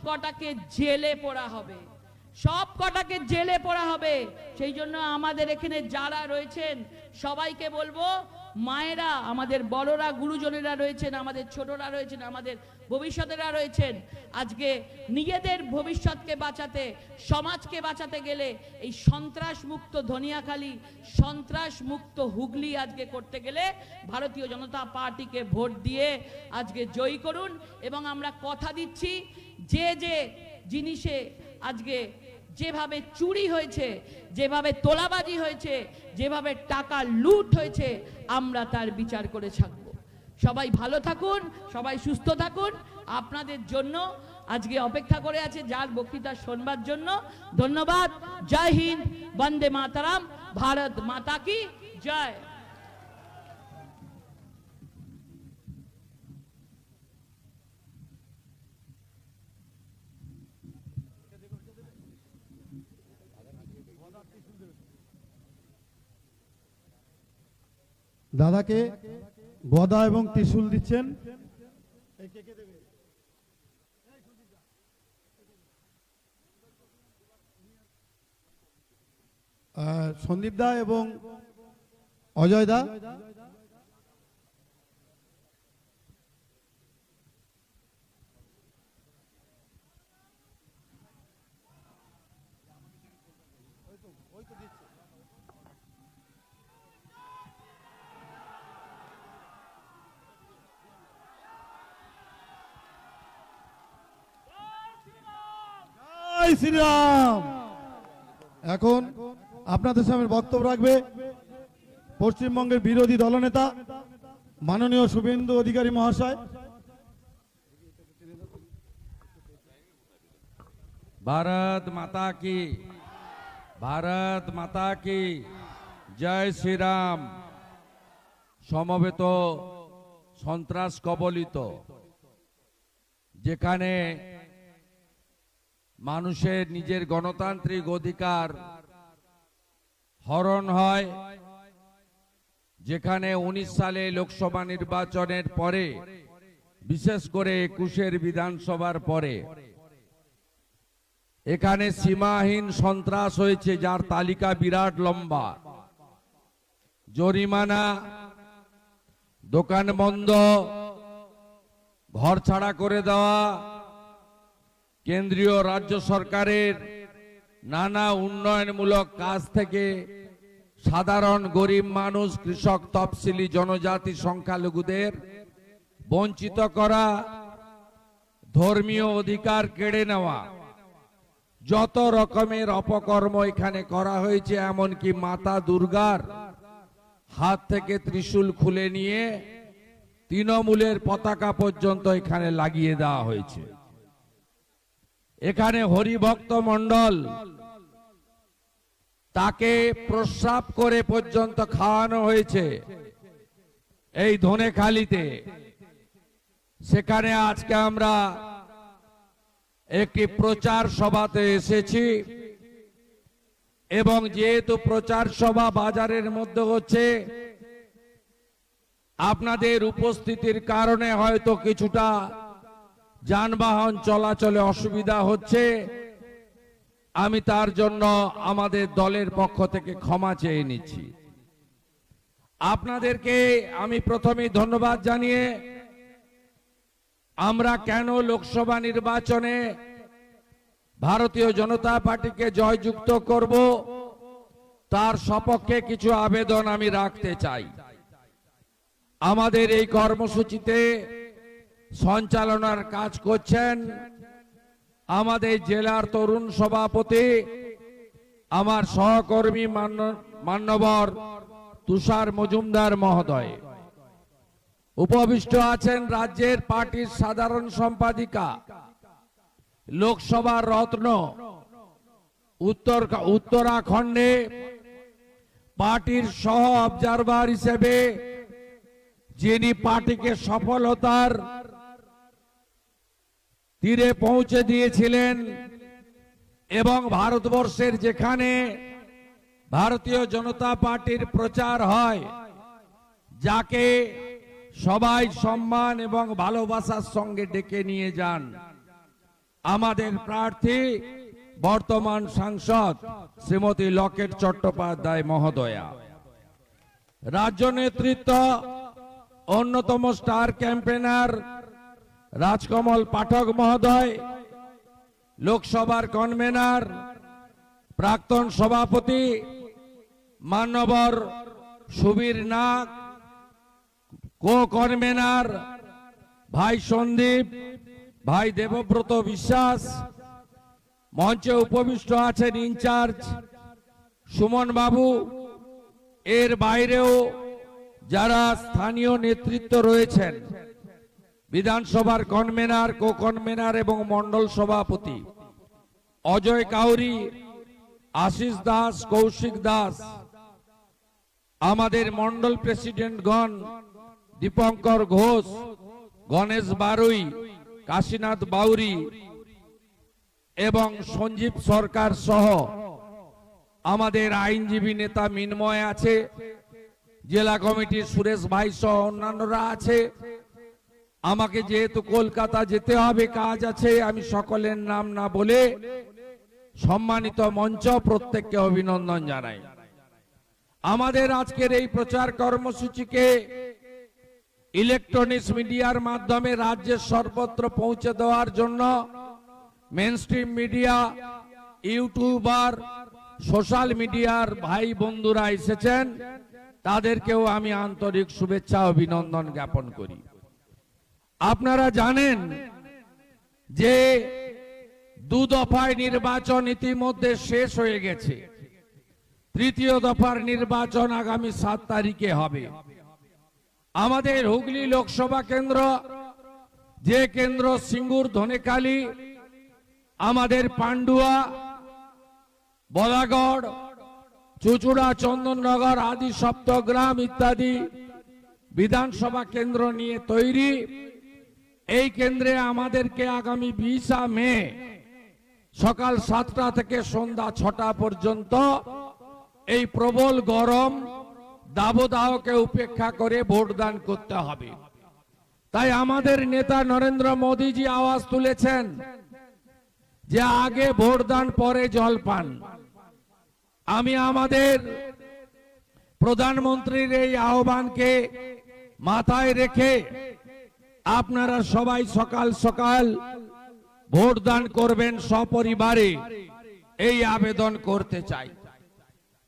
কটাকে জেলে পোড়া হবে, সব কটাকে জেলে পোড়া হবে। সেই জন্য আমাদের এখানে যারা রয়েছেন সবাইকে বলবো, মায়েরা, আমাদের বড়রা, গুরুজনেরা রয়েছেন, আমাদের ছোটরা রয়েছেন, আমাদের ভবিষ্যতেরা রয়েছেন, আজকে নিজেদের ভবিষ্যৎকে বাঁচাতে, সমাজকে বাঁচাতে গেলে এই সন্ত্রাস মুক্ত ধনিয়াখালী, সন্ত্রাস মুক্ত হুগলি আজকে করতে গেলে ভারতীয় জনতা পার্টিকে ভোট দিয়ে আজকে জয়ী করুন। এবং আমরা কথা দিচ্ছি, যে যে জিনিসে আজকে যেভাবে চুরি হয়েছে, যেভাবে তোলাবাজি হয়েছে, যেভাবে টাকা লুট হয়েছে, আমরা তার বিচার করে থাকবো। সবাই ভালো থাকুন, সবাই সুস্থ থাকুন। আপনাদের জন্য আজকে অপেক্ষা করে আছে যার বক্তৃতা শুনবার জন্য। ধন্যবাদ। জয় হিন্দ, বন্দে মাতরম, ভারত মাতা কি জয়। দাদাকে গদা এবং ত্রিশূল দিচ্ছেন। সন্দীপ দা এবং অজয় দা। শ্রীরাম। এখন আপনাদের সামনে বক্তব্য রাখবে পশ্চিমবঙ্গের বিরোধী দলনেতা মাননীয় শুভেন্দু অধিকারী মহাশয়। भारत माता की, भारत माता की जय श्री राम। সমবেত সন্ত্রাস কবলিত যেখানে মানুষের নিজের গণতান্ত্রিক অধিকার হরণ হয়, যেখানে 19 সালে লোকসভা নির্বাচনের পরে, বিশেষ করে 21-এর বিধানসভার পরে এখানে সীমাহীন সন্ত্রাস হয়েছে, যার তালিকা বিরাট লম্বা। জরিমানা, দোকান বন্ধ, ঘর ছাড়া করে দেওয়া, কেন্দ্রীয় রাজ্য সরকারের নানা উন্নয়নমূলক কাজ থেকে সাধারণ গরিব মানুষ, কৃষক, তফসিলি জনজাতি, সংখ্যালঘুদের বঞ্চিত করা, ধর্মীয় অধিকার কেড়ে নেওয়া, যত রকমের অপকর্ম এখানে করা হয়েছে। এমনকি মাতা দুর্গার হাত থেকে ত্রিশূল খুলে নিয়ে তৃণমূলের পতাকা পর্যন্ত এখানে লাগিয়ে দেওয়া হয়েছে। এখানে হরিভক্ত মণ্ডল, তাকে প্রস্রাব করে পর্যন্ত খাওয়ানো হয়েছে এই ধনেখালিতে। সেখানে আজকে আমরা একটি প্রচার সভাতে এসেছি এবং যেহেতু প্রচার সভা বাজারের মধ্যে হচ্ছে, আপনাদের উপস্থিতির কারণে হয়তো কিছুটা যানবাহন চলাচলে অসুবিধা হচ্ছে। আমি তার জন্য আমাদের দলের পক্ষ থেকে ক্ষমা চেয়ে নিচ্ছি। আপনাদেরকে আমি প্রথমেই ধন্যবাদ জানিয়ে, আমরা কেন লোকসভা নির্বাচনে ভারতীয় জনতা পার্টিকে জয়যুক্ত করব তার সপক্ষে কিছু আবেদন আমি রাখতে চাই। আমাদের এই কর্মসূচিতে সঞ্চালনার কাজ করছেন আমাদের জেলার তরুণ সভাপতি, আমার সহকর্মী মান্যবর তুষার মজুমদার মহোদয়। উপবিষ্ট আছেন রাজ্যের পার্টির সাধারণ সম্পাদিকা, লোকসভার রত্ন, উত্তরাখণ্ডে পার্টির সহ অবজারভার হিসেবে যিনি পার্টিকে সফলতার তীরে পৌঁছে দিয়েছিলেন এবং ভারতবর্ষের যেখানে ভারতীয় জনতা পার্টির প্রচার হয়, যাকে সবাই সম্মান এবং ভালোবাসার সঙ্গে ডেকে নিয়ে যান, আমাদের প্রার্থী বর্তমান সাংসদ শ্রীমতী লকেট চট্টোপাধ্যায় মহোদয়া। রাজ্য নেতৃত্ব অন্যতম স্টার ক্যাম্পেনার রাজকমল পাঠক মহোদয়, লোকসভার কনভেনার প্রাক্তন সভাপতি মান্যবর সুবীর নাগ, কো কনভেনার ভাই সন্দীপ, ভাই দেবব্রত বিশ্বাস, মঞ্চে উপবিষ্ট আছেন ইনচার্জ সুমন বাবু, এর বাইরেও যারা স্থানীয় নেতৃত্ব রয়েছেন, বিধানসভার কনভেনার, কো কনভেনার এবং মন্ডল সভাপতি অজয় কাউরি, আশিস দাস, কৌশিক দাস, আমাদের মন্ডল প্রেসিডেন্টগণ দীপঙ্কর ঘোষ, গণেশ বারুই, কাশীনাথ বাউরি এবং সঞ্জীব সরকার সহ আমাদের আইনজীবী নেতা মিনময় আছে, জেলা কমিটির সুরেশ ভাই সহ অন্যান্যরা আছে। আমাকে যেহেতু কলকাতা যেতে হবে, কাজ আছে, আমি সকলের নাম না বলে সম্মানিত মঞ্চ প্রত্যেককে অভিনন্দন জানাই। আমাদের আজকের এই প্রচার কর্মসূচিকে ইলেকট্রনিক্স মিডিয়ার মাধ্যমে রাজ্যের সর্বত্র পৌঁছে দেওয়ার জন্য মেইনস্ট্রিম মিডিয়া, ইউটিউবার, সোশ্যাল মিডিয়ার ভাই বন্ধুরা এসেছেন, তাদেরকেও আমি আন্তরিক শুভেচ্ছা অভিনন্দন জ্ঞাপন করি। আপনারা জানেন যে 2 দফায় নির্বাচন ইতিমধ্যে শেষ হয়ে গেছে। 3য় দফার নির্বাচন আগামী 7 তারিখে হবে। আমাদের হুগলি লোকসভা কেন্দ্র, যে কেন্দ্র সিঙ্গুর, ধনেখালি, আমাদের পান্ডুয়া, বলাগড়, চুচুড়া, চন্দননগর আদি সপ্তগ্রাম ইত্যাদি বিধানসভা কেন্দ্র নিয়ে তৈরি। এই কেন্দ্রে আমাদেরকে আগামী 20 মে সকাল 7টা থেকে সন্ধ্যা 6টা পর্যন্ত এই প্রবল গরম দাবদাহকে উপেক্ষা করে ভোটদান করতে হবে। তাই আমাদের নেতা নরেন্দ্র মোদীজি আওয়াজ তুলেছেন যে আগে ভোটদান পরে জলপান। আমি আমাদের প্রধানমন্ত্রীর এই আহ্বানকে মাথায় রেখে আপনারা সবাই সকাল সকাল ভোটদান করবেন সপরিবারে, এই আবেদন করতে চাই।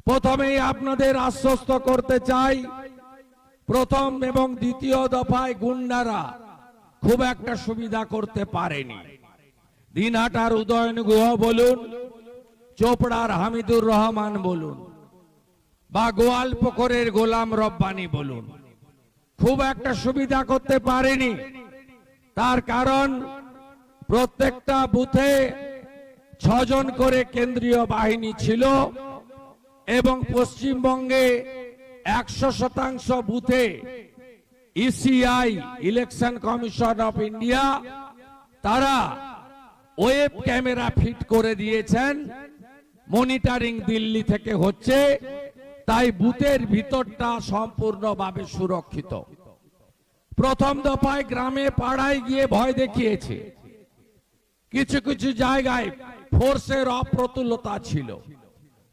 প্রথমেই আপনাদের আশ্বস্ত করতে চাই, প্রথম এবং দ্বিতীয় দফায় গুন্ডারা খুব একটা সুবিধা করতে পারেনি। দিনহাটার উদয়ন গুহ বলুন, চোপড়ার হামিদুর রহমান বলুন, বা গোয়ালপুকুরের গোলাম রব্বানি বলুন, খুব একটা সুবিধা করতে পারেনি। তার কারণ প্রত্যেকটা বুথে 6 জন করে কেন্দ্রীয় বাহিনী ছিল এবং পশ্চিমবঙ্গে 100% বুথে ECI, election commission of India, তারা ওয়েব ক্যামেরা ফিট করে দিয়েছেন। মনিটরিং দিল্লি থেকে হচ্ছে, তাই বুথের ভিতরটা সম্পূর্ণভাবে সুরক্ষিত। প্রথম দফায় গ্রামে পাড়ায় গিয়ে ভয় দেখিয়েছে। কিছু কিছু জায়গায় ফোর্সের অপ্রতুলতা ছিল।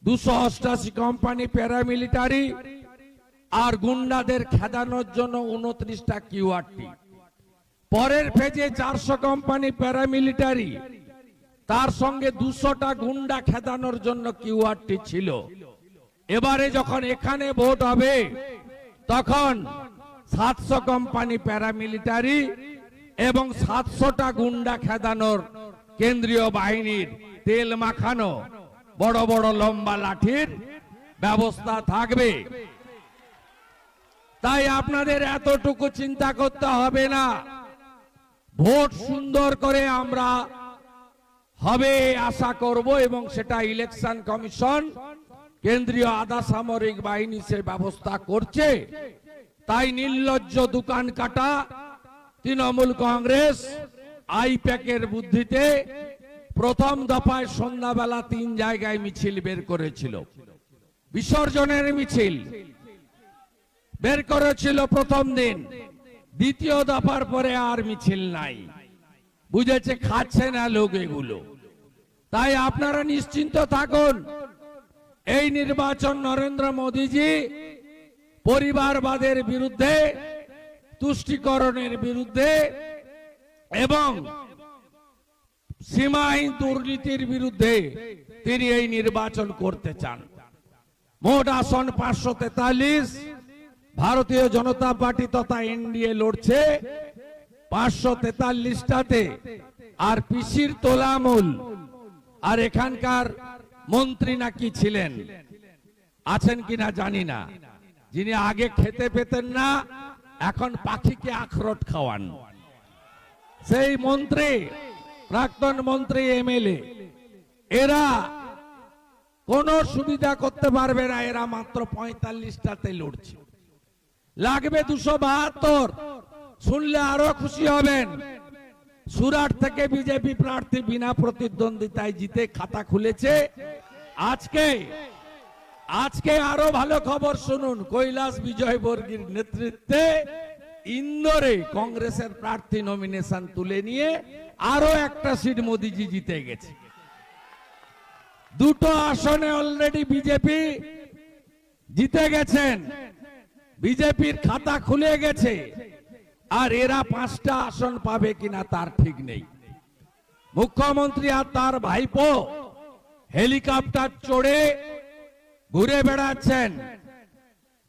288 কোম্পানি প্যারামিলিটারি আর গুন্ডাদের খেদানোর জন্য 29টা কিউআরটি। পরের ফেজে 400 কোম্পানি প্যারামিলিটারি, তার সঙ্গে 200টা গুন্ডা খেদানোর জন্য কিউআরটি ছিল। এবারে যখন এখানে ভোট হবে তখন 700 কোম্পানি প্যারামিলিটারি এবং 700টা গুন্ডা খেদানোর কেন্দ্রীয় বাহিনীর তেল মাখানো বড় বড় লম্বা লাঠির ব্যবস্থা থাকবে। তাই আপনাদের এতটুকু চিন্তা করতে হবে না। ভোট সুন্দর করে আমরা হবে আশা করব এবং সেটা ইলেকশন কমিশন, কেন্দ্রীয় আধা সামরিক বাহিনী সে ব্যবস্থা করছে। তাই নির্লজ্জ দোকান কাটা তৃণমূল কংগ্রেস আইপ্যাকের বুদ্ধিতে প্রথম দফায় সন্ধ্যাবেলা 3 জায়গায় মিছিল বের করেছিল, বিসর্জনের মিছিল বের করেছিল প্রথম দিন। দ্বিতীয় দফার পরে আর মিছিল নাই। বুঝেছে খাচ্ছে না লোক এগুলো। তাই আপনারা নিশ্চিন্ত থাকুন, এই নির্বাচন নরেন্দ্র মোদীজি পরিবারবাদের বিরুদ্ধে, তুষ্টিকরণের বিরুদ্ধে এবং সীমাহীন দুর্নীতির বিরুদ্ধে তিনি এই নির্বাচন করতে চান। মোট আসন 543, ভারতীয় জনতা পার্টি তথা এনডিএ লড়ছে 543টাতে। আর পিসির তোলামূল, আর এখানকার মন্ত্রী নাকি ছিলেন, আছেন কিনা জানি না, যিনি আগে খেতে পেতেন না, এখন পাখিকে আখরোট খাওয়ান, সেই মন্ত্রী, প্রাক্তন মন্ত্রী, এমএলএ, এরা কোন সুবিধা করতে পারবে না। এরা মাত্র 45টাতে লড়ছে, লাগবে 272। শুনলে আরো খুশি হবেন। সুরাট থেকে বিজেপি প্রার্থী বিনা প্রতিদ্বন্দ্বিতায় জিতে খাতা খুলেছে। আজকে আরো ভালো খবর শুনুন, কৈলাস বিজয়বর্গীর নেতৃত্বে ইন্দোরে কংগ্রেসের প্রার্থী নমিনেশন তুলে নিয়ে আরো একটা সিট মোদিজি জিতে গেছে। 2টো আসনে অলরেডি বিজেপি জিতে গেছেন, বিজেপির খাতা খুলে গেছে। আর এরা 5টা আসন পাবে কিনা তার ঠিক নেই। মুখ্যমন্ত্রী আর তার ভাইপো হেলিকপ্টার চড়ে ঘুরে বেড়াচ্ছেন,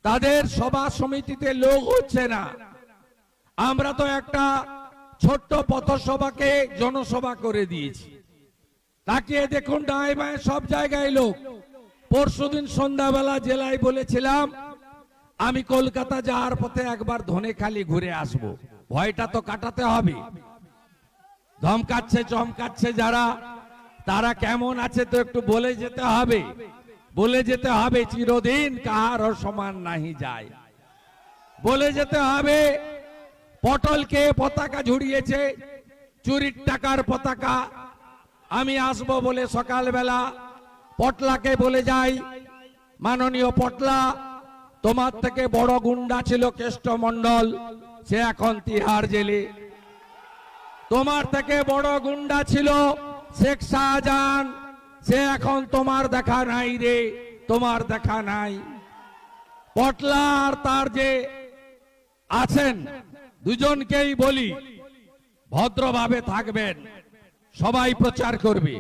তাদের সভা সমিতিতে লোক হচ্ছে না। আমরা তো একটা ছোট্ট পথসভাকে জনসভা করে দিয়েছি। তাকিয়ে দেখুন ডাঁয়ে বাঁয়ে সব জায়গায় লোক। পরশুদিন সন্ধ্যাবেলা জেলায় বলেছিলাম আমি কলকাতা যাওয়ার পথে একবার ধনেখালি ঘুরে আসব। ভয়টা তো কাটাতে হবে। ধমকাচ্ছে চমকাচ্ছে যারা, তারা কেমন আছে তো একটু বলে যেতে হবে, বলে যেতে হবে চিরদিন কাহারও সমান নাহি যায়। বলে যেতে হবে পটলকে পতাকা ঝুড়িয়েছে, চুরির টাকার পতাকা। আমি আসব বলে সকালবেলা পটলাকে বলে যাই, মাননীয় পটলা, তোমার থেকে বড় গুন্ডা ছিল কেষ্ট মন্ডল, সে এখন তিহার জেলে। তোমার থেকে বড় গুন্ডা ছিল শেখ শাহজাহান, সে এখন তোমার দেখা নাই রে, তোমার দেখা নাই। পটলা আর তার যে আছেন দুজনকেই বলি ভদ্রভাবে থাকবেন, সবাই প্রচার করবে।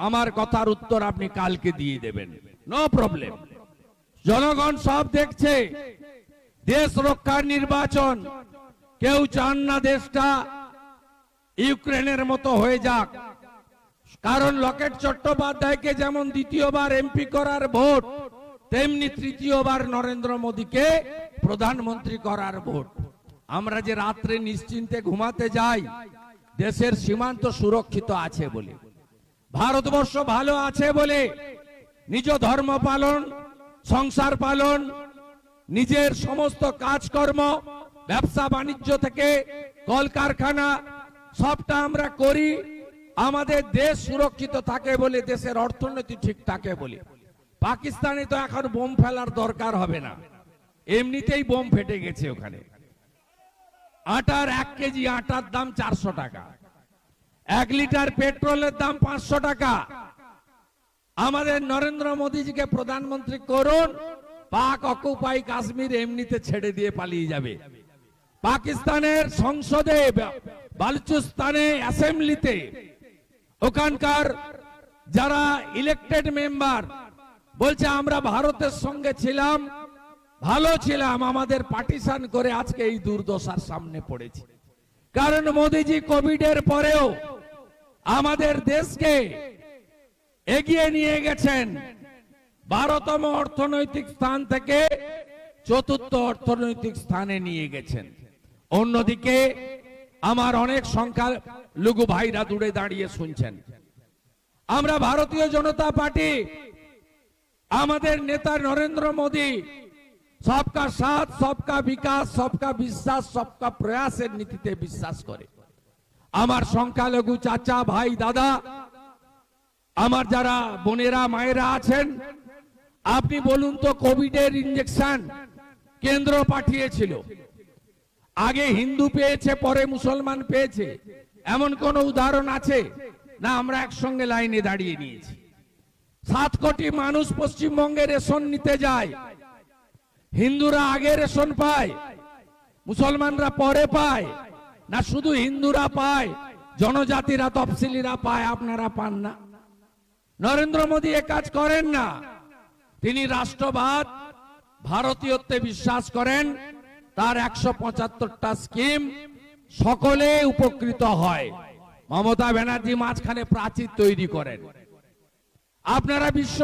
আমার কথার উত্তর আপনি কালকে দিয়ে দেবেন, নো প্রবলেম। জনগণ সব দেখছে, দেশ রক্ষার নির্বাচন। কেউ চান না দেশটা ইউক্রেনের মতো হয়ে যাক, কারণ লকেট চট্টোপাধ্যায়কে যেমন দ্বিতীয়বার এমপি করার ভোট, তেমনি তৃতীয়বার নরেন্দ্র মোদীকে প্রধানমন্ত্রী করার ভোট। আমরা যে রাত্রে নিশ্চিন্তে ঘুমাতে যাই, দেশের সীমান্ত সুরক্ষিত আছে বলে, ভারতবর্ষ ভালো আছে বলে, নিজ ধর্ম পালন, সংসার পালন, নিজের সমস্ত কাজকর্ম, ব্যবসা বাণিজ্য থেকে কলকারখানা সবটা আমরা করি। আমাদের দেশ সুরক্ষিত থাকে বলে, দেশের অর্থনীতি ঠিক থাকে বলে। পাকিস্তানে তো এখন বোম ফেলার দরকার হবে না, এমনিতেই বোম ফেটে গেছে ওখানে। আটার 1 কেজি আটার দাম 400 টাকা, 1 লিটার পেট্রোলের দাম 500 টাকা। আমাদের নরেন্দ্র মোদীজিকে প্রধানমন্ত্রী করুন, পাক অকুপাই কাশ্মীর এমনিতে ছেড়ে দিয়ে পালিয়ে যাবে। পাকিস্তানের সংসদে, বালুচিস্তানে অ্যাসেম্বলিতে ওখানকার যারা ইলেক্টেড মেম্বার বলছে আমরা ভারতের সঙ্গে ছিলাম, ভালো ছিলাম, আমাদের পার্টিশন করে আজকে এই দুর্দশার সামনে পড়েছি। কারণ মোদীজি কোভিডের পরেও আমাদের দেশকে এগিয়ে নিয়ে গেছেন। 12তম অর্থনৈতিক স্থান থেকে 4র্থ অর্থনৈতিক স্থানে নিয়ে গেছেন। অন্যদিকে আমার অনেক সংখ্যালঘু ভাইরা দূরে দাঁড়িয়ে শুনছেন। আমরা ভারতীয় জনতা পার্টি, আমাদের নেতা নরেন্দ্র মোদী সবকা সাথ, সবকা বিকাশ, সবকা বিশ্বাস, সবকা প্রয়াসের নীতিতে বিশ্বাস করে। আমার সংখ্যালঘু চাচা, ভাই, দাদা, আমার যারা বোনেরা মায়েরা আছেন, আপনি বলুন তো কোভিডের ইনজেকশন কেন্দ্র পাঠিয়েছিল, আগে হিন্দু পেয়েছে পরে মুসলমান পেয়েছে এমন কোন উদাহরণ আছে? না, আমরা একসঙ্গে লাইনে দাঁড়িয়ে নিয়েছি। 7 কোটি মানুষ পশ্চিমবঙ্গে রেশন নিতে যায়। হিন্দুরা আগে রেশন পায়, মুসলমানরা পরে পায়। না শুধু হিন্দুরা পায়, জনজাতিরা তফসিলিরা পায়, আপনারা পান না? নরেন্দ্র মোদী এ কাজ করেন না। তিনি রাষ্ট্রবাদ, ভারতীয়ত্বে বিশ্বাস করেন। তার 175টা স্কিম, সকলে উপকৃত হয়। মমতা ব্যানার্জি মাঝখানে প্রাচীর তৈরি করেন। আপনারা বিশ্ব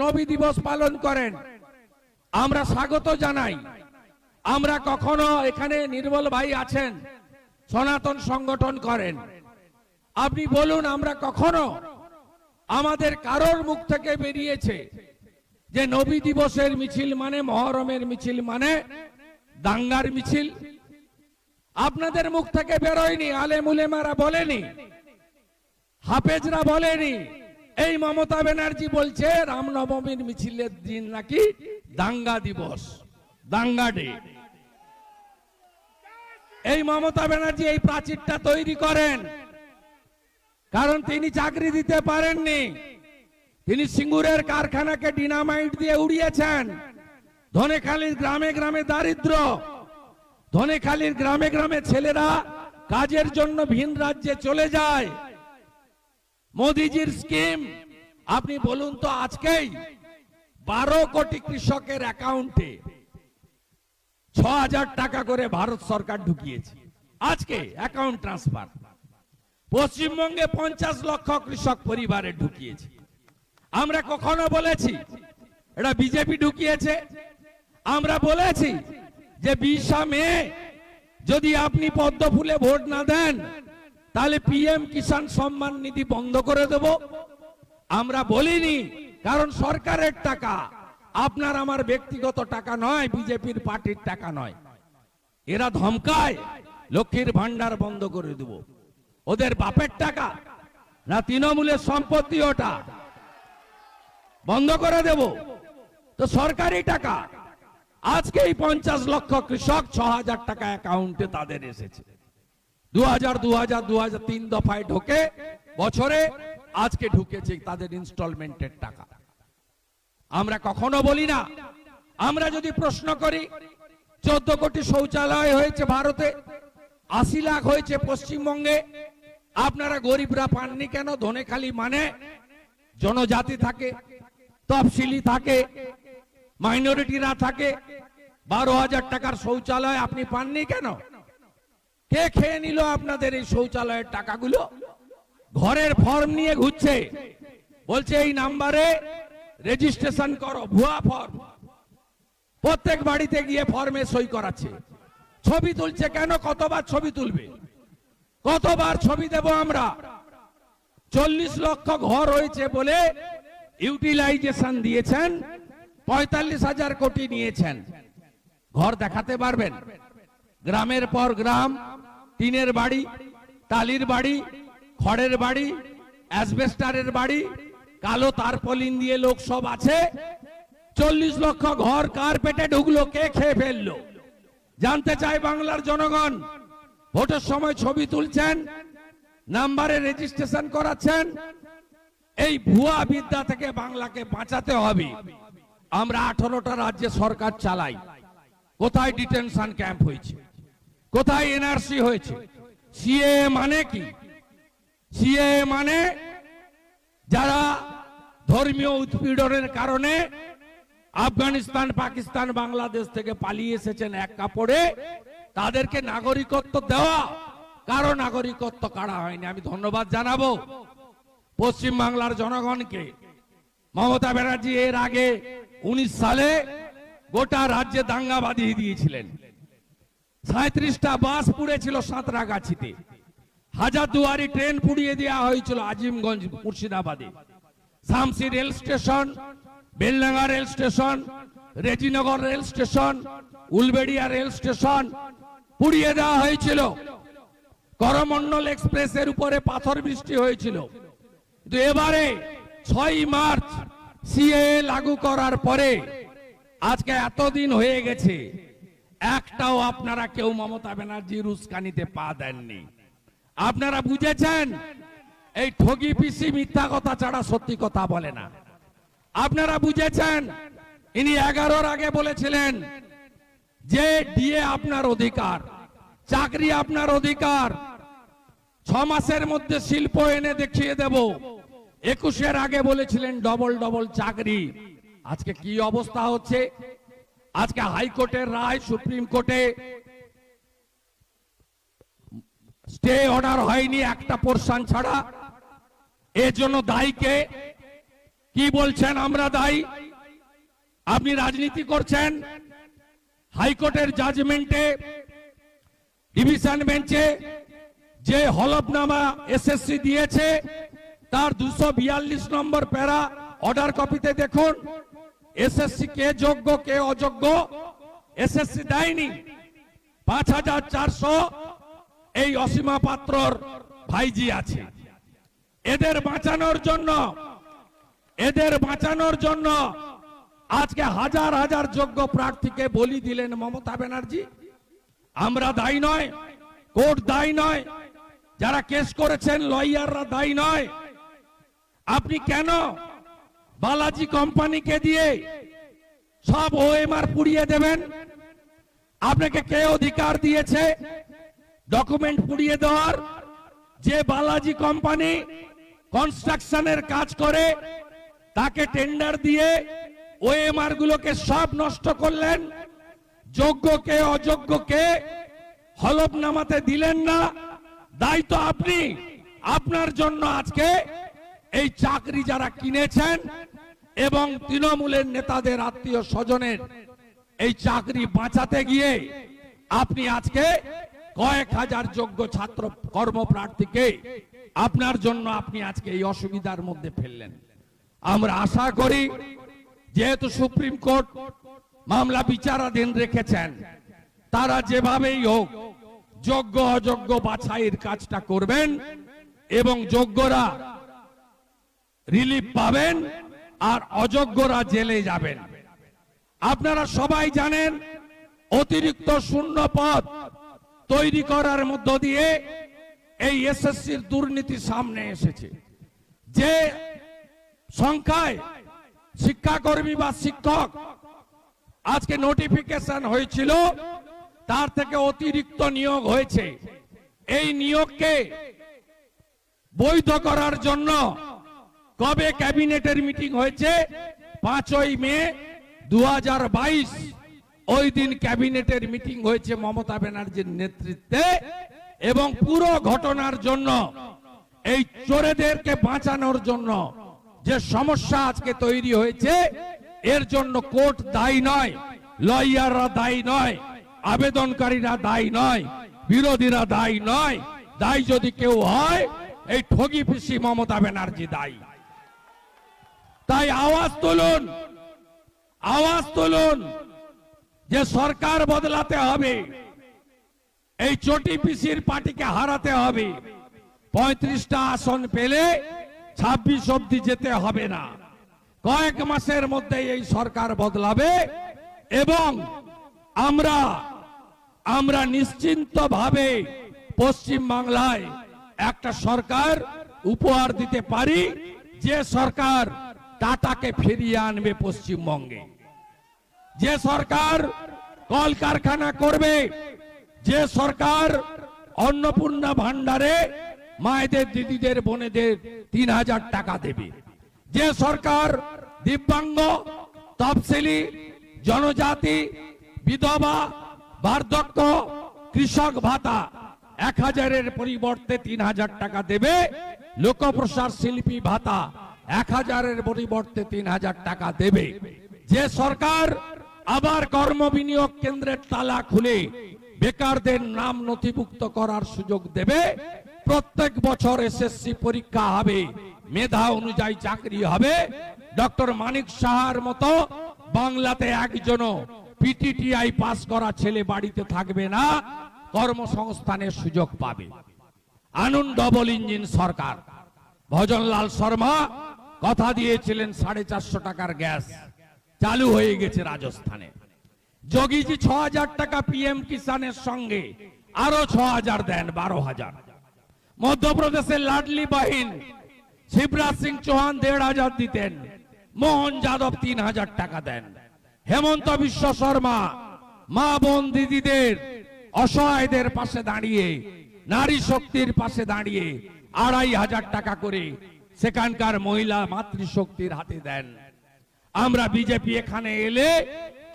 নবী দিবস পালন করেন, আমরা স্বাগত জানাই। আমরা কখনো, এখানে নির্মল ভাই আছেন, সনাতন সংগঠন করেন, আপনি বলুন আমরা কখনো, আমাদের কারোর মুখ থেকে বেরিয়েছে যে নবী দিবসের মিছিল মানে, মহরমের মিছিল মানে দাঙ্গার মিছিল? আপনাদের মুখ থেকে বেরোয়নি, আলেম উলেমারা বলেনি, হাফেজরা বলেনি। এই মমতা ব্যানার্জি বলছে রামনবমীর মিছিলের দিন নাকি দাঙ্গা দিবস, দাঙ্গা ডে। এই মমতা ব্যানার্জি এই প্রাচীরটা তৈরি করেন কারণ তিনি চাকরি দিতে পারেননি। তিনি সিঙ্গুরের কারখানাকে ডিনামাইট দিয়ে উড়িয়েছেন। ধনেখালির গ্রামে গ্রামে দারিদ্র, ধনেখালির গ্রামে গ্রামে ছেলেরা কাজের জন্য ভিন রাজ্যে চলে যায়। মোদিজির স্কিম, আপনি বলুন তো, আজকেই 12 কোটি কৃষকের অ্যাকাউন্টে 6,000 টাকা করে ভারত সরকার ঢুকিয়েছে। আজকে অ্যাকাউন্ট ট্রান্সফার পশ্চিমবঙ্গে 50 লক্ষ কৃষক পরিবারে ঢুকিয়েছে। আমরা কখনো বলেছি এটা বিজেপি ঢুকিয়েছে? আমরা বলেছি যে 20 মে যদি আপনি পদ্ম ফুলে ভোট না দেন তাহলে পিএম কিষাণ সম্মান নিধি বন্ধ করে দেব? আমরা বলিনি, কারণ সরকারের টাকা, আপনার আমার ব্যক্তিগত টাকা নয়, বিজেপির পার্টির টাকা নয়। এরা ধমকায় লক্ষ্মীর ভান্ডার বন্ধ করে দেব। ওদের বাপের টাকা না তৃণমূলের সম্পত্তি, ওটা বন্ধ করে দেব? তো সরকারি টাকা। আজকেই 50 লক্ষ কৃষক 6,000 টাকা অ্যাকাউন্টে তাদের এসেছে। 2000 3 দফায় ঢোকে বছরে, আজকে ঢুকেছে তাদের ইনস্টলমেন্টের টাকা। আমরা কখনো বলি না। আমরা যদি প্রশ্ন করি, 14 কোটি শৌচালয় হয়েছে ভারতে, 80 লাখ হয়েছে পশ্চিমবঙ্গে, আপনারা গরিবরা পাননি কেন? ধনেখালি মানে জনজাতি থাকে, তফসিলি থাকে, মাইনরিটিরা থাকে। 12,000 টাকার শৌচালয় আপনি পাননি কেন? কে খেয়ে নিল আপনাদের এই শৌচালয়ের টাকাগুলো? ঘরের ফর্ম নিয়ে ঘুরছে, বলছে এই নাম্বারে রেজিস্ট্রেশন করো, ভুয়া ফর্ম। প্রত্যেক বাড়িতে গিয়ে ফর্মে সই করাচ্ছে। ছবি তুলছে কেন? কতবার ছবি তুলবে? কতবার ছবি দেব আমরা? 40 লক্ষ ঘর হয়েছে বলে ইউটিলাইজেশন দিয়েছেন, 45,000 কোটি নিয়েছেন। ঘর দেখাতে পারবেন? গ্রামের পর গ্রাম, টিনের বাড়ি, টালির বাড়ি, খড়ের বাড়ি, অ্যাসবেস্টারের বাড়ি, কালো তারপলিন দিয়ে লোক সব আছে। 40 লক্ষ ঘর কার পেটে ঢুকলো? কে খেয়ে ফেললো? জানতে চাই বাংলার জনগণ। ভোটের সময় ছবি তুলছেন, নাম্বারে রেজিস্ট্রেশন করাচ্ছেন। এই ভুয়া বিদ্যা থেকে বাংলাকে বাঁচাতে হবে। আমরা 18টা রাজ্যে সরকার চালাই। কোথায় ডিটেনশন ক্যাম্প হয়েছে? কোথায় এনআরসি হয়েছে? সিএএ মানে কি? সিএএ মানে যারা ধর্মীয় উৎপীড়নের কারণে আফগানিস্তান, পাকিস্তান, বাংলাদেশ থেকে পালিয়ে এসেছেন এক কাপড়ে, তাদেরকে নাগরিকত্ব দেওয়া। কারো নাগরিকত্ব কাড়া হয়নি। আমি ধন্যবাদ জানাবো পশ্চিম বাংলার জনগণকে। মমতা ব্যানার্জি এর আগে 19 সালে গোটা রাজ্যে দাঙ্গা বাঁধিয়ে দিয়েছিলেন। 37টা বাস পুড়েছিল সাঁতরাগাছিতে, হাজারদুয়ারি ট্রেন পুড়িয়ে দেওয়া হয়েছিল আজিমগঞ্জ, মুর্শিদাবাদে, Shamsi rail station, Beldanga rail station, Rejinagar rail station, Uluberia rail station পুড়িয়ে দেওয়া হয়েছিল। করমন্ডল এক্সপ্রেসের উপরে পাথর বৃষ্টি হয়েছিল। কিন্তু এবারে 6 মার্চ সিএএ লাগু করার পরে আজকে এতদিন হয়ে গেছে, একটাও আপনারা কেউ মমতা ব্যানার্জির উস্কানিতে পা দেননি। আপনারা বুঝেছেন এই ঠগি পিসি মিথ্যা কথা ছাড়া সত্যি কথা বলে না। আপনারা বুঝেছেন ইনি 11-র আগে বলেছিলেন যে ডিএ আপনার অধিকার, চাকরি আপনার অধিকার, 6 মাসের মধ্যে শিল্প এনে দেখিয়ে দেব। 21-এর আগে বলেছিলেন ডবল ডবল চাকরি। আজকে কি অবস্থা হচ্ছে? আজকে হাইকোর্টের রায়, সুপ্রিম কোর্টে স্টে অর্ডার হয়নি একটা পোরশন ছাড়া। এর জন্য দায়ী কে? কি বলছেন আমরা দায়ী? আপনি রাজনীতি করছেন। হাইকোর্টের জাজমেন্টে ডিভিশন বেঞ্চে যে হলফনামা এসএসসি দিয়েছে তার 242 নম্বর প্যারা অর্ডার কপিতে দেখুন। এসএসসি কে যোগ্য কে অযোগ্য এসএসসি দেয়নি। 5400 এই অসীমা পাত্রর ভাইজি আছে। এদের বাঁচানোর জন্য আজকে হাজার হাজার যোগ্য প্রার্থীকে বলি দিলেন মমতা ব্যানার্জি। আমরা দায়ী নয়, কোর্ট দায়ী নয়, যারা কেস করেছেন লয়াররা দায়ী নয়। আপনি কেন বালাজি কোম্পানিকে দিয়ে সব ওএমআর পুড়িয়ে দেবেন? আপনাকে কে অধিকার দিয়েছে ডকুমেন্ট পুড়িয়ে দেওয়ার? যে বালাজি কোম্পানি কনস্ট্রাকশনের কাজ করে তাকে টেন্ডার দিয়ে ওএমআর গুলোকে সব নষ্ট করলেন। যোগ্যকে অযোগ্যকে হলফনামাতে দিলেন না। দায়িত্ব আপনি। আপনার জন্য আজকে এই চাকরি যারা কিনেছেন এবং তৃণমূলের নেতাদের আত্মীয় স্বজনের এই চাকরি বাঁচাতে গিয়ে আপনি আজকে কয়েক হাজার যোগ্য ছাত্র কর্মপ্রার্থীকে আপনার জন্য আপনি আজকে এই অসুবিধার মধ্যে ফেললেন। আমরা আশা করি যেহেতু সুপ্রিম কোর্ট মামলা বিচারাধীন রেখেছেন, তারা যেভাবেই হোক যোগ্য অযোগ্য বাছাইয়ের কাজটা করবেন এবং যোগ্যরা রিলিফ পাবেন আর অযোগ্যরা জেলে যাবেন। আপনারা সবাই জানেন অতিরিক্ত শূন্য পদ তৈরি করার মধ্য দিয়ে এই এসএসসির দুর্নীতি সামনে এসেছে। যে সংখ্যায় শিক্ষাকর্মী বা শিক্ষক আজকে নোটিফিকেশন হয়েছিল তার থেকে অতিরিক্ত নিয়োগ হয়েছে। এই নিয়োগকে বৈধ করার জন্য কবে ক্যাবিনেটের মিটিং হয়েছে? 5ই মে 2022। ওই দিন ক্যাবিনেটের মিটিং হয়েছে মমতা ব্যানার্জির নেতৃত্বে এবং পুরো ঘটনার জন্য এই চোরেদেরকে বাঁচানোর জন্য যে সমস্যা আজকে তৈরি হয়েছে এর জন্য কোর্ট দায়ী নয়, লয়াররা দায়ী নয়, আবেদনকারীরা দায়ী নয়, বিরোধীরা দায়ী নয়। দায়ী যদি কেউ হয় এই ঠগি পিসি মমতা ব্যানার্জি দায়ী। তাই আওয়াজ তুলুন যে সরকার বদলাতে হবে, এই চটি পিসির পার্টিকে হারাতে হবে। 35টা আসন পেলে 26 অবধি যেতে হবে না। কয়েক মাসের মধ্যে এই সরকার বদলাবে এবং আমরা নিশ্চিন্তভাবে পশ্চিম বাংলায় একটা সরকার উপহার দিতে পারি, যে সরকার টাটাকে ফিরিয়ে আনবে পশ্চিমবঙ্গে, যে সরকার কলকারখানা করবে, যে সরকার অন্নপূর্ণা ভান্ডারে মায়েদের, দিদিদের, বোনেদের 3000 টাকা দেবে, যে সরকার দিব্যাঙ্গ, তফসিলি, জনজাতি, বিধবা, বার্ধক্য, কৃষক ভাতা 1000-এর পরিবর্তে 3000 টাকা দেবে, লোকপ্রসার শিল্পী ভাতা 1000-এর পরিবর্তে 3000 টাকা দেবে, যে সরকার আবার কর্ম বিনিয়োগ কেন্দ্রের তালা খুলে বেকারদের নাম নথিভুক্ত করার সুযোগ দেবে, প্রত্যেক বছর এসএসসি পরীক্ষা হবে, মেধা অনুযায়ী চাকরি হবে, ডক্টর মানিক সাহার মতো বাংলাতে একজনও পিটিটিআই পাস করা ছেলে বাড়িতে থাকবে না, কর্মসংস্থানের সুযোগ পাবে। আনুন ডবল ইঞ্জিন সরকার। ভজনলাল শর্মা কথা দিয়েছিলেন 450 টাকার গ্যাস চালু হয়ে গেছে রাজস্থানে। যোগীজি 6,000 টাকা পিএম কিষানের সঙ্গে আরো 6,000 দেন, 12,000। মধ্যপ্রদেশের লাডলি বাহিন শিবরাজ সিং চৌহান 1,500 দিতেন, মোহন যাদব 3,000 টাকা দেন। হেমন্ত বিশ্ব শর্মা মা বোন দিদিদের, অসহায়দের পাশে দাঁড়িয়ে, নারী শক্তির পাশে দাঁড়িয়ে 2,500 টাকা করে সেখানকার মহিলা মাতৃশক্তির হাতে দেন। আমরা বিজেপি এখানে এলে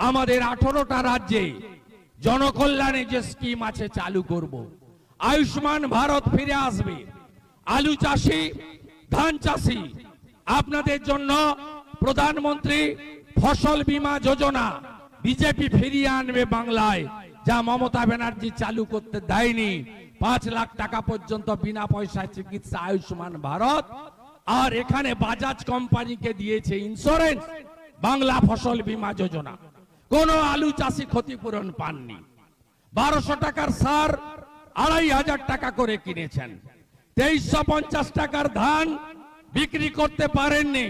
আমাদের 18টা রাজ্যে জনকল্যাণে যে স্কিম আছে চালু করব। আয়ুষ্মান ভারত ফিরে আসবে। আলু চাষি, ধান চাষি, আপনাদের জন্য প্রধানমন্ত্রী ফসল বীমা যোজনা বিজেপি ফিরিয়ে আনবে বাংলায়, যা মমতা ব্যানার্জি চালু করতে দেয়নি। 5 লাখ টাকা পর্যন্ত বিনা পয়সায় চিকিৎসা আয়ুষ্মান ভারত। আর এখানে বাজাজ কোম্পানিকে দিয়েছে ইন্স্যুরেন্স, বাংলা ফসল বীমা যোজনা। কোন আলু চাষি ক্ষতিপূরণ পাননি। 1200 টাকার সার 2,500 টাকা করে কিনেছেন। 2350 টাকার ধান বিক্রি করতে পারেননি।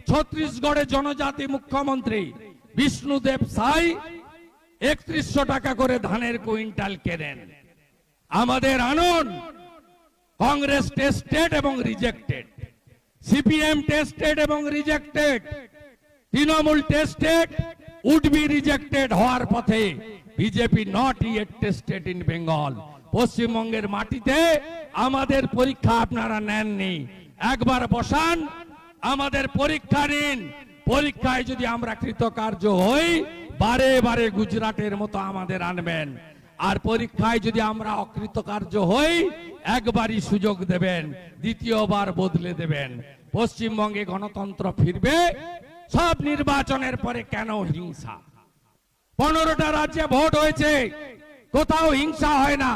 ছত্তিশগড়ে জনজাতি মুখ্যমন্ত্রী বিষ্ণুদেব সাই 3100 টাকা করে ধানের কুইন্টাল কেনেন। আমাদের আনন্দ কংগ্রেস টেস্টেড এবং রিজেক্টেড, সিপিএম টেস্টেড এবং rejected, Trinamool tested, would be rejected হওয়ার পথে। BJP not yet tested in Bengal. পশ্চিমবঙ্গের মাটিতে আমাদের পরীক্ষা আপনারা নেননি। একবার বসান, আমাদের পরীক্ষা নিন। পরীক্ষায় যদি আমরা কৃতকার্য হই, বারে বারে গুজরাটের মতো আমাদের আনবেন। আর পরীক্ষায় যদি আমরা অকৃতকার্য হই, একবারই সুযোগ দেবেন, দ্বিতীয়বার বদলে দেবেন। পশ্চিমবঙ্গে গণতন্ত্র ফিরবে। সব নির্বাচনের পরে কেন হিংসা? 15টা রাজ্যে ভোট হয়েছে, কোথাও হিংসা হয় না,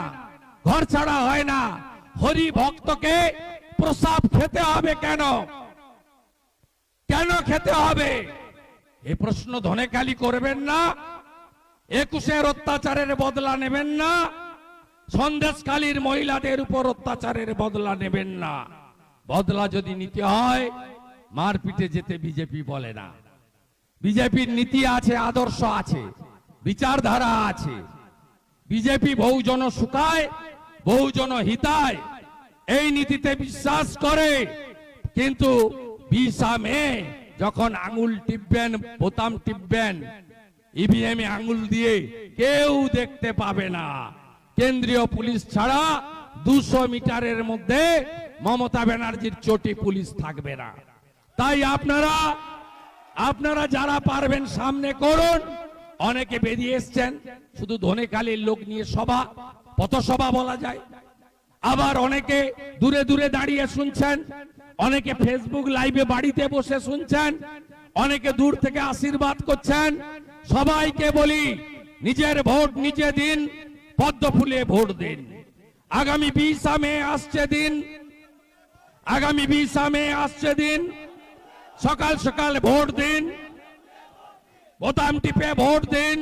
ঘর ছাড়া হয় না। হরি ভক্তকে প্রসাদ খেতে হবে কেন? কেন খেতে হবে? এই প্রশ্ন ধনেখালি করবেন না। 21-এর অত্যাচারের বদলা নেবেন না। সন্দেশখালীর মহিলাদের উপর অত্যাচারের বদলা নেবেন না। বদলা যদি নিতে হয়, মারপিটে যেতে বিজেপি বলে না। বিজেপির নীতি আছে, আদর্শ আছে, বিচারধারা আছে। বিজেপি বহুজন সুখায়, বহুজন হিতায়, এই নীতিতে বিশ্বাস করে। কিন্তু 20 মে যখন আঙুল টিপবেন, বোতাম টিপবেন, ইভিএম এ আঙুল দিয়ে কেউ দেখতে পাবে না। কেন্দ্রীয় পুলিশ ছাড়া 200 মিটারের মধ্যে মমতা ব্যানার্জির চটি পুলিশ থাকবে না। তাই আপনারা যারা পারবেন সামনে করুন। অনেকে বেরিয়ে এসছেন, শুধু ধনেখালির লোক নিয়ে সভা, পথসভা বলা যায়। আবার অনেকে দূরে দূরে দাঁড়িয়ে শুনছেন, অনেকে ফেসবুক লাইভে বাড়িতে বসে শুনছেন, অনেকে দূর থেকে আশীর্বাদ করছেন। সবাইকে বলি, নিজের ভোট নিজে দিন, পদ্ম ফুলে ভোট দিন। আগামী 20 মে আসছে দিন, আগামী 20 মে আসছে দিন। সকাল সকাল ভোট দিন, বোতাম টিপে ভোট দিন,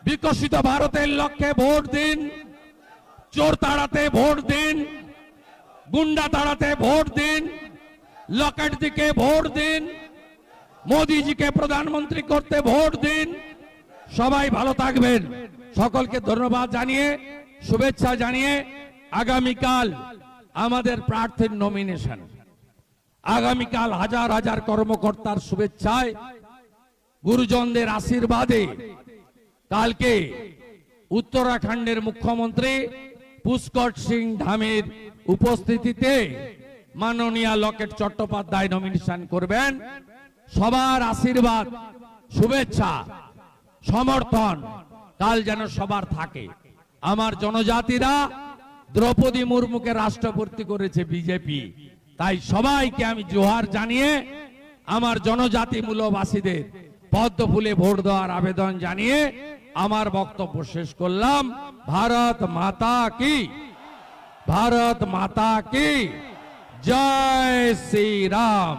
বিকশিত ভারতের লক্ষ্যে ভোট দিন, চোর তাড়াতে ভোট দিন, গুন্ডা তাড়াতে ভোট দিন, লকেট দিকে ভোট দিন, মোদিজিকে প্রধানমন্ত্রী করতে ভোট দিন। সবাই ভালো থাকবেন। সকলকে ধন্যবাদ জানিয়ে, শুভেচ্ছা জানিয়ে, আগামীকাল আমাদের প্রার্থীর নমিনেশন। আগামীকাল হাজার হাজার কর্মকর্তার শুভেচ্ছায়, গুরুজনদের আশীর্বাদে কালকে উত্তরাখণ্ডের মুখ্যমন্ত্রী পুষ্কর সিং ধামের উপস্থিতিতে মাননীয় লকেট চট্টোপাধ্যায় নমিনেশন করবেন। সবার আশীর্বাদ, শুভেচ্ছা, সমর্থন কাল যেন সবার থাকে। আমার জনজাতিরা দ্রৌপদী মুর্মুকে রাষ্ট্রপতি করেছে বিজেপি। তাই সবাইকে আমি জোহার জানিয়ে আমার জনজাতি মূলবাসীদের পদ্ম ফুলে ভোট দেওয়ার আবেদন জানিয়ে আমার বক্তব্য শেষ করলাম। ভারত মাতা কি, ভারত মাতা কি জয় শ্রী রাম।